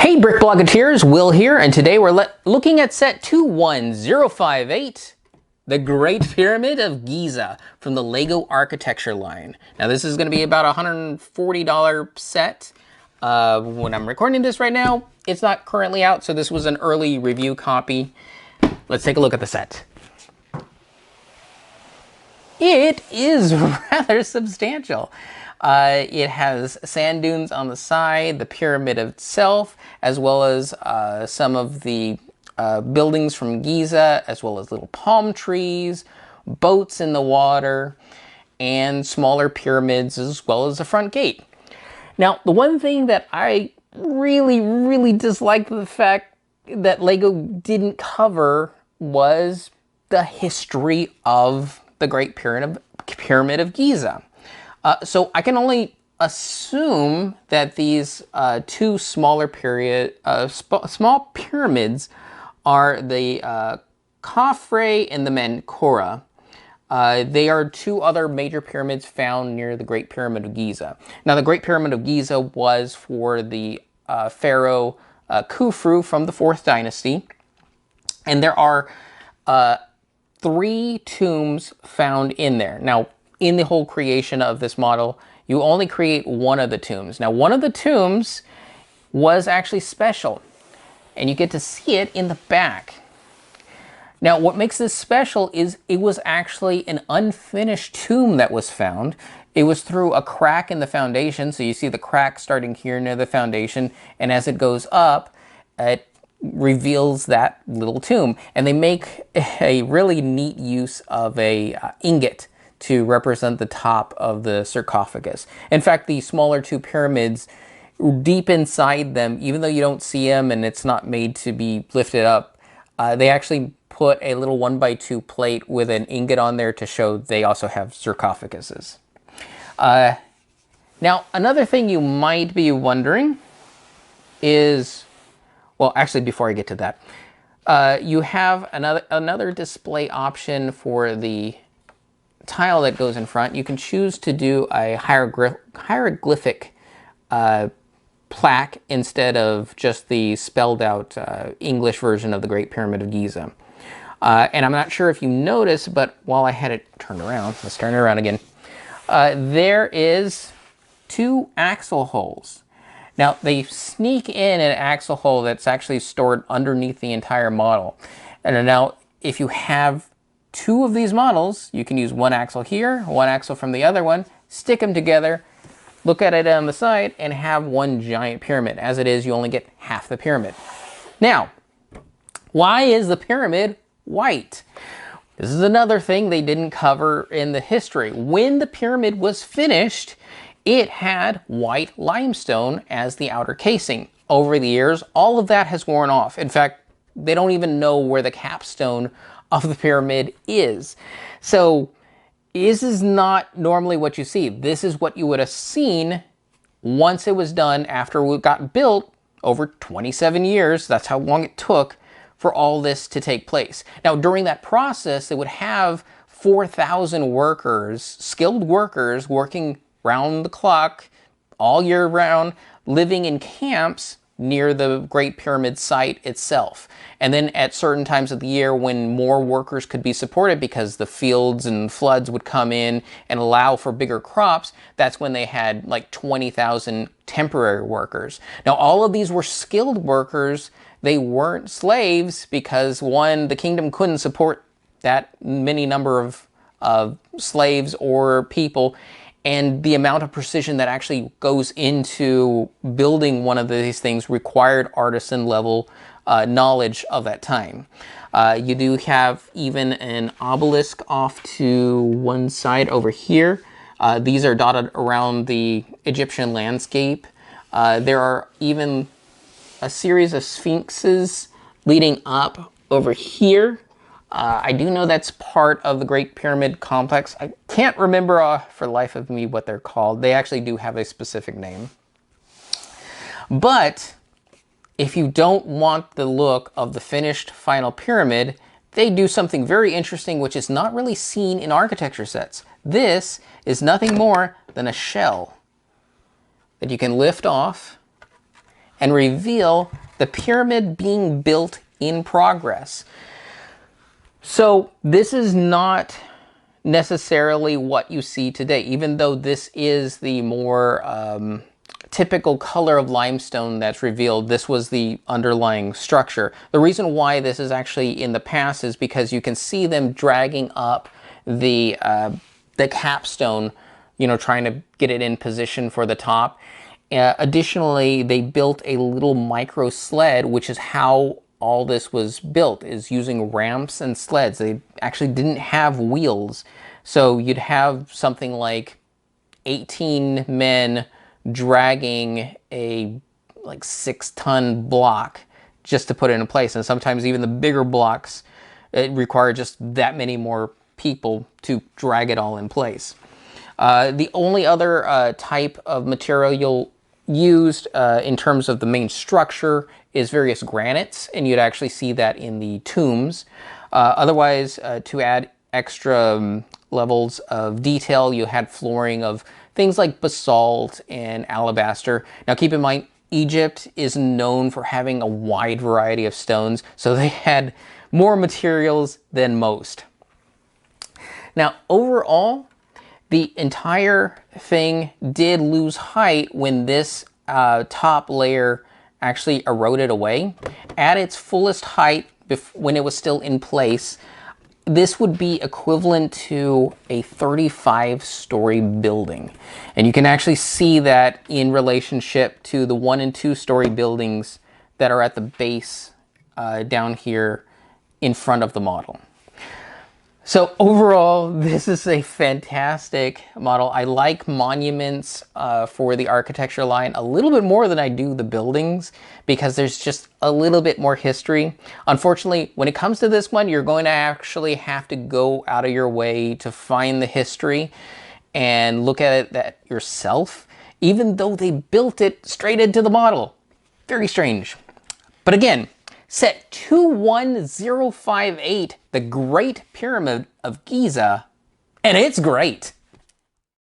Hey Brick Bloggeteers, Will here, and today we're looking at set 21058, the Great Pyramid of Giza from the LEGO Architecture line. Now this is going to be about a $140 set. When I'm recording this right now, it's not currently out, so this was an early review copy. Let's take a look at the set. It is rather substantial. It has sand dunes on the side, the pyramid itself, as well as some of the buildings from Giza, as well as little palm trees, boats in the water, and smaller pyramids, as well as the front gate. Now, the one thing that I really disliked the fact that LEGO didn't cover was the history of the Great Pyramid of Giza. So I can only assume that these two small pyramids are the Khafre and the Menkora. They are two other major pyramids found near the Great Pyramid of Giza. Now, the Great Pyramid of Giza was for the pharaoh Khufu from the 4th dynasty, and there are 3 tombs found in there. Now, in the whole creation of this model, you only create one of the tombs. Now, one of the tombs was actually special, and you get to see it in the back. Now, what makes this special is it was actually an unfinished tomb that was found. It was through a crack in the foundation, so you see the crack starting here near the foundation, and as it goes up, it reveals that little tomb. And they make a really neat use of a ingot to represent the top of the sarcophagus. In fact, the smaller 2 pyramids, deep inside them, even though you don't see them and it's not made to be lifted up, they actually put a little 1x2 plate with an ingot on there to show they also have sarcophaguses. Now, another thing you might be wondering is, well, actually, before I get to that, you have another display option for the tile that goes in front. You can choose to do a hieroglyphic plaque instead of just the spelled out English version of the Great Pyramid of Giza. And I'm not sure if you noticed, but while I had it turned around, let's turn it around again. There is 2 axle holes. Now, they sneak in an axle hole that's actually stored underneath the entire model. And now, if you have 2 of these models, you can use one axle here, one axle from the other one, stick them together, look at it on the side, and have one giant pyramid. As it is, you only get half the pyramid. Now, why is the pyramid white? This is another thing they didn't cover in the history. When the pyramid was finished, it had white limestone as the outer casing. Over the years, all of that has worn off. In fact, they don't even know where the capstone of the pyramid is. So this is not normally what you see. This is what you would have seen once it was done after it got built over 27 years. That's how long it took for all this to take place. Now, during that process, they would have 4,000 workers, skilled workers, working round the clock, all year round, living in camps near the Great Pyramid site itself. And then at certain times of the year when more workers could be supported because the fields and floods would come in and allow for bigger crops, that's when they had like 20,000 temporary workers. Now, all of these were skilled workers. They weren't slaves because, one, the kingdom couldn't support that many number of slaves or people, and the amount of precision that actually goes into building one of these things required artisan level knowledge of that time. You do have even an obelisk off to one side over here. These are dotted around the Egyptian landscape. There are even a series of sphinxes leading up over here. I do know that's part of the Great Pyramid complex. I can't remember for the life of me what they're called. They actually do have a specific name. But if you don't want the look of the finished final pyramid, they do something very interesting which is not really seen in architecture sets. This is nothing more than a shell that you can lift off and reveal the pyramid being built in progress. So this is not necessarily what you see today, even though this is the more typical color of limestone that's revealed. This was the underlying structure. The reason why this is actually in the past is because you can see them dragging up the capstone, you know, trying to get it in position for the top. Additionally, they built a little micro sled, which is how all this was built, is using ramps and sleds. They actually didn't have wheels. So you'd have something like 18 men dragging a like 6-ton block just to put it in place. And sometimes even the bigger blocks, it required just that many more people to drag it all in place. The only other type of material you'll used in terms of the main structure is various granites, and you'd actually see that in the tombs. Otherwise, to add extra levels of detail, you had flooring of things like basalt and alabaster. Now keep in mind, Egypt is known for having a wide variety of stones, so they had more materials than most. Now overall, the entire thing did lose height when this top layer actually eroded away. At its fullest height, when it was still in place, this would be equivalent to a 35-story building. And you can actually see that in relationship to the 1- and 2-story buildings that are at the base down here in front of the model. So overall, this is a fantastic model. I like monuments for the architecture line a little bit more than I do the buildings, because there's just a little bit more history. Unfortunately, when it comes to this one, you're going to actually have to go out of your way to find the history and look at it yourself, even though they built it straight into the model. Very strange. But again, set 21058, the Great Pyramid of Giza, and it's great.